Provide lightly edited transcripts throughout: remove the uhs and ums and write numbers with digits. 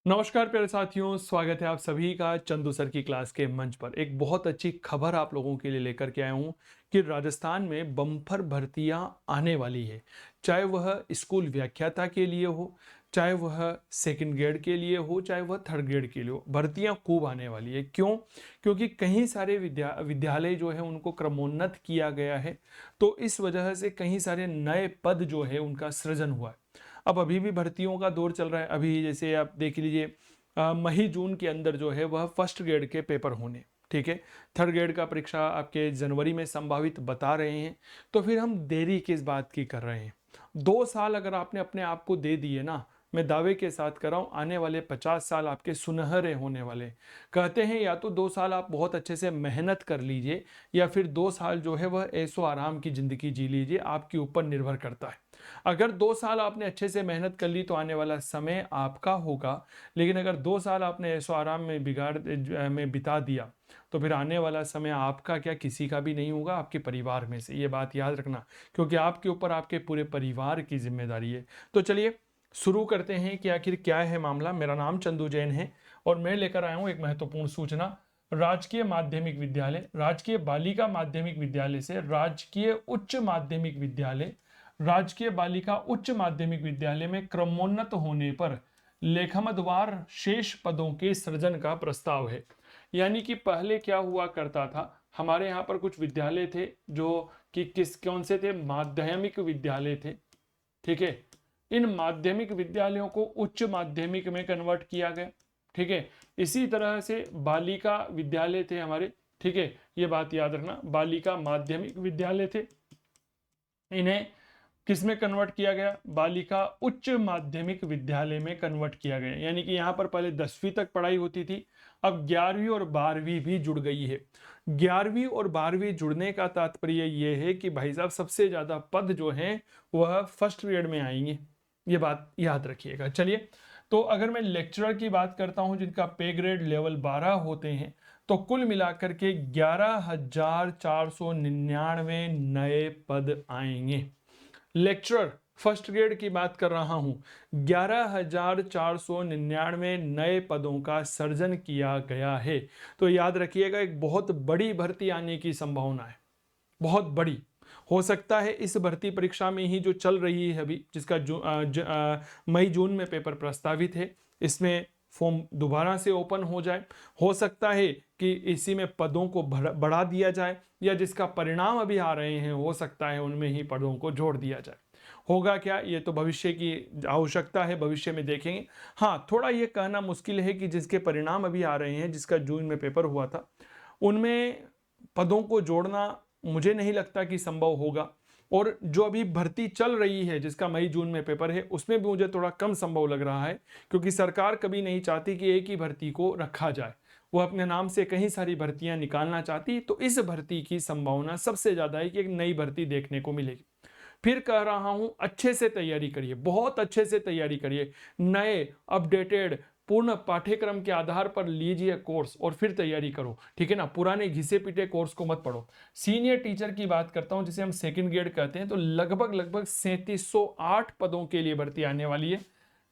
नमस्कार प्यारे साथियों, स्वागत है आप सभी का चंदू सर की क्लास के मंच पर। एक बहुत अच्छी खबर आप लोगों के लिए लेकर के आया हूँ कि राजस्थान में बम्पर भर्तियां आने वाली है। चाहे वह स्कूल व्याख्याता के लिए हो, चाहे वह सेकंड ग्रेड के लिए हो, चाहे वह थर्ड ग्रेड के लिए हो, भर्तियां खूब आने वाली है। क्यों? क्योंकि कई सारे विद्यालय जो है उनको क्रमोन्नत किया गया है, तो इस वजह से कई सारे नए पद जो है उनका सृजन हुआ है। अब अभी भी भर्तियों का दौर चल रहा है। अभी जैसे आप देख लीजिए, मई जून के अंदर जो है वह फर्स्ट ग्रेड के पेपर होने, ठीक है। थर्ड ग्रेड का परीक्षा आपके जनवरी में संभावित बता रहे हैं। तो फिर हम देरी किस बात की कर रहे हैं? 2 साल अगर आपने अपने आप को दे दिए ना, मैं दावे के साथ कर रहा हूं, आने वाले 50 साल आपके सुनहरे होने वाले। कहते हैं या तो 2 साल आप बहुत अच्छे से मेहनत कर लीजिए, या फिर 2 साल जो है वह ऐशो आराम की जिंदगी जी लीजिए, आपके ऊपर निर्भर करता है। अगर 2 साल आपने अच्छे से मेहनत कर ली तो आने वाला समय आपका होगा। लेकिन अगर 2 साल आपने ऐशो आराम में में बिता दिया, तो फिर आने वाला समय आपका क्या, किसी का भी नहीं होगा, आपके परिवार में से। ये बात याद रखना, क्योंकि आपके ऊपर आपके पूरे परिवार की जिम्मेदारी है। तो चलिए शुरू करते हैं कि आखिर क्या है मामला। मेरा नाम चंदू जैन है और मैं लेकर आया हूं एक महत्वपूर्ण सूचना। राजकीय माध्यमिक विद्यालय, राजकीय बालिका माध्यमिक विद्यालय से राजकीय उच्च माध्यमिक विद्यालय, राजकीय बालिका उच्च माध्यमिक विद्यालय में क्रमोन्नत होने पर लेखमद्वार शेष पदों के सृजन का प्रस्ताव है। यानी कि पहले क्या हुआ करता था, हमारे यहाँ पर कुछ विद्यालय थे जो कि कौन से थे, माध्यमिक विद्यालय थे, ठीक है। इन माध्यमिक विद्यालयों को उच्च माध्यमिक में कन्वर्ट किया गया, ठीक है। इसी तरह से बालिका विद्यालय थे हमारे, ठीक है। ये बात याद रखना, बालिका माध्यमिक विद्यालय थे, इन्हें किस में कन्वर्ट किया गया, बालिका उच्च माध्यमिक विद्यालय में कन्वर्ट किया गया। यानी कि यहाँ पर पहले 10वीं तक पढ़ाई होती थी, अब 11वीं और 12वीं भी जुड़ गई है। 11वीं और 12वीं जुड़ने का तात्पर्य यह है कि भाई साहब सबसे ज्यादा पद जो हैं वह फर्स्ट ग्रेड में आएंगे। ये बात याद रखिएगा। चलिए, तो अगर मैं लेक्चरर की बात करता हूं जिनका पे ग्रेड लेवल 12 होते हैं, तो कुल मिलाकर के 11,499 नए पद आएंगे। लेक्चरर फर्स्ट ग्रेड की बात कर रहा हूं, 11,499 नए पदों का सर्जन किया गया है। तो याद रखिएगा, एक बहुत बड़ी भर्ती आने की संभावना है, बहुत बड़ी। हो सकता है इस भर्ती परीक्षा में ही जो चल रही है अभी, जिसका मई जून में पेपर प्रस्तावित है, इसमें फॉर्म दोबारा से ओपन हो जाए। हो सकता है कि इसी में पदों को बढ़ा दिया जाए, या जिसका परिणाम अभी आ रहे हैं हो सकता है उनमें ही पदों को जोड़ दिया जाए। होगा क्या, ये तो भविष्य की आवश्यकता है, भविष्य में देखेंगे। हाँ, थोड़ा ये कहना मुश्किल है कि जिसके परिणाम अभी आ रहे हैं, जिसका जून में पेपर हुआ था, उनमें पदों को जोड़ना मुझे नहीं लगता कि संभव होगा। और जो अभी भर्ती चल रही है जिसका मई जून में पेपर है, उसमें भी मुझे थोड़ा कम संभव लग रहा है, क्योंकि सरकार कभी नहीं चाहती कि एक ही भर्ती को रखा जाए। वो अपने नाम से कई सारी भर्तियां निकालना चाहती, तो इस भर्ती की संभावना सबसे ज्यादा है कि एक नई भर्ती देखने को मिलेगी। फिर कह रहा हूं, अच्छे से तैयारी करिए, बहुत अच्छे से तैयारी करिए। नए अपडेटेड पूर्ण पाठ्यक्रम के आधार पर लीजिए कोर्स और फिर तैयारी करो, ठीक है ना। पुराने घिसे पिटे कोर्स को मत पढ़ो। सीनियर टीचर की बात करता हूं, जिसे हम सेकंड ग्रेड कहते हैं, तो लगभग लगभग 3708 पदों के लिए भर्ती आने वाली है।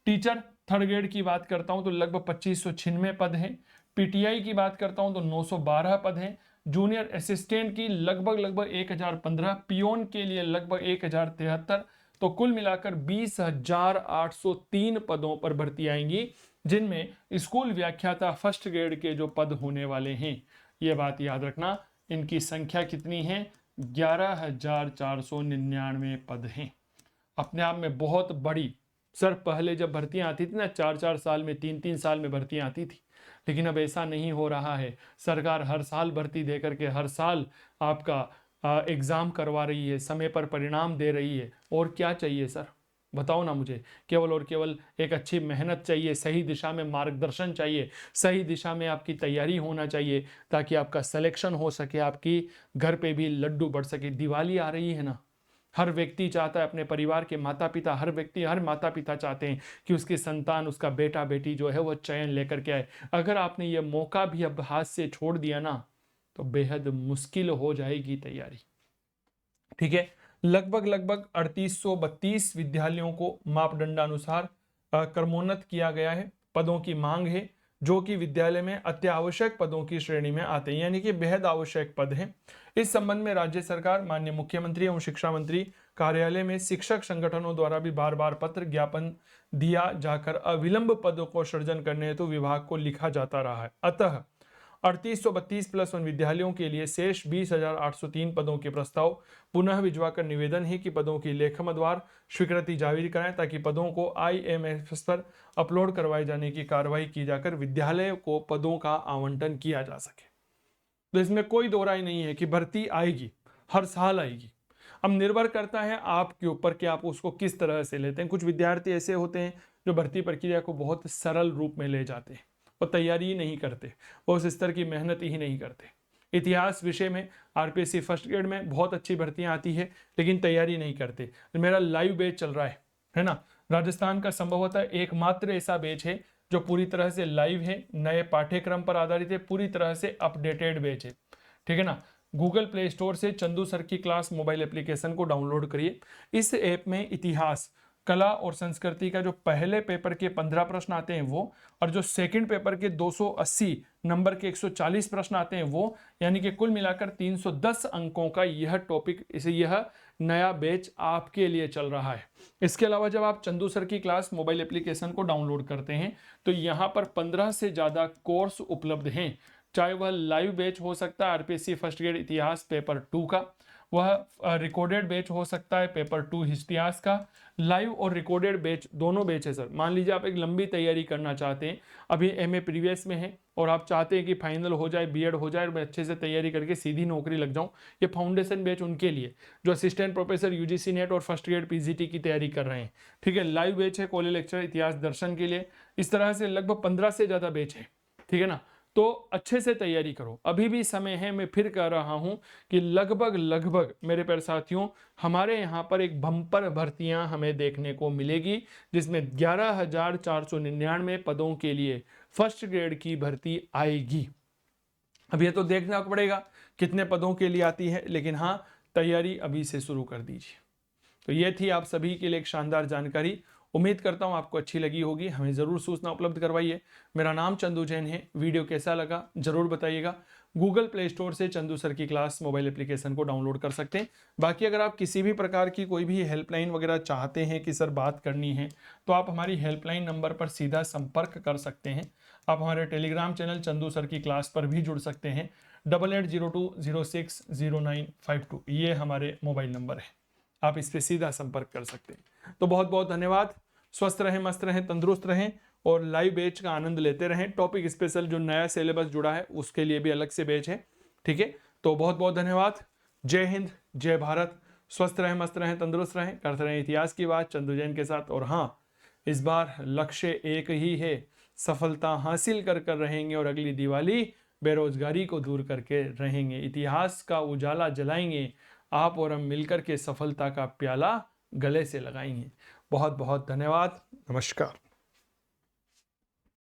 टीचर थर्ड ग्रेड की बात करता हूं तो लगभग 2596 पद हैं। पीटीआई की बात करता हूं तो 912 पद हैं। जूनियर असिस्टेंट की लगभग लगभग 1015, पियोन के लिए लगभग 1073। तो कुल मिलाकर 20,803 पदों पर भर्ती आएंगी, जिनमें स्कूल व्याख्याता फर्स्ट ग्रेड के जो पद होने वाले हैं, ये बात याद रखना। इनकी संख्या कितनी है? 11,499 पद हैं। अपने आप में बहुत बड़ी। सर पहले जब भर्तियां आती थी ना, 4-4 साल में, 3-3 साल में भर्तियां आती थी, लेकिन अब ऐसा नहीं हो रहा है। सरकार हर साल भर्ती दे करके हर साल आपका एग्जाम करवा रही है, समय पर परिणाम दे रही है। और क्या चाहिए सर, बताओ ना मुझे। केवल और केवल एक अच्छी मेहनत चाहिए, सही दिशा में मार्गदर्शन चाहिए, सही दिशा में आपकी तैयारी होना चाहिए, ताकि आपका सिलेक्शन हो सके, आपकी घर पे भी लड्डू बढ़ सके। दिवाली आ रही है ना, हर व्यक्ति चाहता है, अपने परिवार के माता पिता, हर माता पिता चाहते हैं कि उसकी संतान, उसका बेटा बेटी जो है वो चयन लेकर के आए। अगर आपने ये मौका भी अब हाथ से छोड़ दिया ना, तो बेहद मुश्किल हो जाएगी तैयारी, ठीक है। लगभग लगभग 3832 विद्यालयों को मापदंडानुसार क्रमोन्नत किया गया है। पदों की मांग है जो कि विद्यालय में अत्यावश्यक पदों की श्रेणी में आते हैं, यानी कि बेहद आवश्यक पद हैं। इस संबंध में राज्य सरकार माननीय मुख्यमंत्री एवं शिक्षा मंत्री कार्यालय में शिक्षक संगठनों द्वारा भी बार बार पत्र ज्ञापन दिया जाकर अविलंब पदों को सृजन करने हेतु विभाग को लिखा जाता रहा है। अतः 3832+1 विद्यालयों के लिए शेष 20,803 पदों के प्रस्ताव पुनः भिजवाकर निवेदन है कि पदों की लेखमद्वार स्वीकृति जारी कराएं ताकि पदों को IMS पर अपलोड करवाए जाने की कार्रवाई की जाकर विद्यालय को पदों का आवंटन किया जा सके। तो इसमें कोई दो राय नहीं है कि भर्ती आएगी, हर साल आएगी। अब निर्भर करता है आपके ऊपर कि आप उसको किस तरह से लेते हैं। कुछ विद्यार्थी ऐसे होते हैं जो भर्ती प्रक्रिया को बहुत सरल रूप में ले जाते हैं, वो तैयारी ही नहीं करते, वो उस स्तर की मेहनत ही नहीं करते। इतिहास विषय में RPSC फर्स्ट ग्रेड में बहुत अच्छी भर्तियां आती है लेकिन तैयारी नहीं करते। मेरा लाइव बैच चल रहा है ना, राजस्थान का संभवतः एकमात्र ऐसा बैच है जो पूरी तरह से लाइव है, नए पाठ्यक्रम पर आधारित है, पूरी तरह से अपडेटेड बैच है, ठीक है ना। गूगल प्ले स्टोर से चंदू सर की क्लास मोबाइल एप्लीकेशन को डाउनलोड करिए। इस ऐप में इतिहास, कला और संस्कृति का जो पहले पेपर के 15 प्रश्न आते हैं वो, और जो सेकंड पेपर के 280 नंबर के 140 प्रश्न आते हैं वो, यानी कि कुल मिलाकर 310 अंकों का यह टॉपिक, इसे यह नया बैच आपके लिए चल रहा है। इसके अलावा जब आप चंदू सर की क्लास मोबाइल एप्लीकेशन को डाउनलोड करते हैं तो यहाँ पर 15 से ज़्यादा कोर्स उपलब्ध हैं, चाहे वह लाइव बैच हो सकता है RPSC फर्स्ट ग्रेड इतिहास पेपर 2 का, वह रिकॉर्डेड बैच हो सकता है पेपर 2 इतिहास का। लाइव और रिकॉर्डेड बैच दोनों बैच है सर। मान लीजिए आप एक लंबी तैयारी करना चाहते हैं, अभी MA प्रीवियस में है और आप चाहते हैं कि फाइनल हो जाए, B.Ed हो जाए और मैं अच्छे से तैयारी करके सीधी नौकरी लग जाऊं, ये फाउंडेशन बैच उनके लिए जो असिस्टेंट प्रोफेसर UGC नेट और फर्स्ट ग्रेड PGT की तैयारी कर रहे हैं, ठीक है। लाइव बैच है कॉलेज लेक्चर इतिहास दर्शन के लिए। इस तरह से लगभग 15 से ज़्यादा बैच है, ठीक है ना। तो अच्छे से तैयारी करो, अभी भी समय है। मैं फिर कह रहा हूं कि लगभग मेरे प्यारे साथियों हमारे यहां पर एक बम्पर भर्तियां हमें देखने को मिलेगी जिसमें 11,499 पदों के लिए फर्स्ट ग्रेड की भर्ती आएगी। अब ये तो देखना पड़ेगा कितने पदों के लिए आती है, लेकिन हाँ तैयारी अभी से शुरू कर दीजिए। तो ये थी आप सभी के लिए एक शानदार जानकारी। उम्मीद करता हूँ आपको अच्छी लगी होगी। हमें ज़रूर सूचना उपलब्ध करवाइए। मेरा नाम चंदू जैन है। वीडियो कैसा लगा ज़रूर बताइएगा। गूगल प्ले स्टोर से चंदू सर की क्लास मोबाइल एप्लीकेशन को डाउनलोड कर सकते हैं। बाकी अगर आप किसी भी प्रकार की कोई भी हेल्पलाइन वगैरह चाहते हैं कि सर बात करनी है तो आप हमारी हेल्पलाइन नंबर पर सीधा संपर्क कर सकते हैं। आप हमारे टेलीग्राम चैनल चंदू सर की क्लास पर भी जुड़ सकते हैं। 8802060952 ये हमारे मोबाइल नंबर है, आप इस पर सीधा संपर्क कर सकते हैं। तो बहुत बहुत धन्यवाद। स्वस्थ रहें, मस्त रहें, तंदुरुस्त रहें और लाइव बैच का आनंद लेते रहें। टॉपिक स्पेशल जो नया सिलेबस जुड़ा है उसके लिए भी अलग से बैच है, ठीक है। तो बहुत बहुत धन्यवाद। जय हिंद, जय भारत। स्वस्थ रहें, मस्त रहें, तंदुरुस्त रहें, करते रहें इतिहास की बात चंदू जैन के साथ। और हाँ, इस बार लक्ष्य एक ही है, सफलता हासिल कर रहेंगे और अगली दिवाली बेरोजगारी को दूर करके रहेंगे। इतिहास का उजाला जलाएंगे, आप और हम मिलकर के सफलता का प्याला गले से लगाएंगे। बहुत बहुत धन्यवाद। नमस्कार।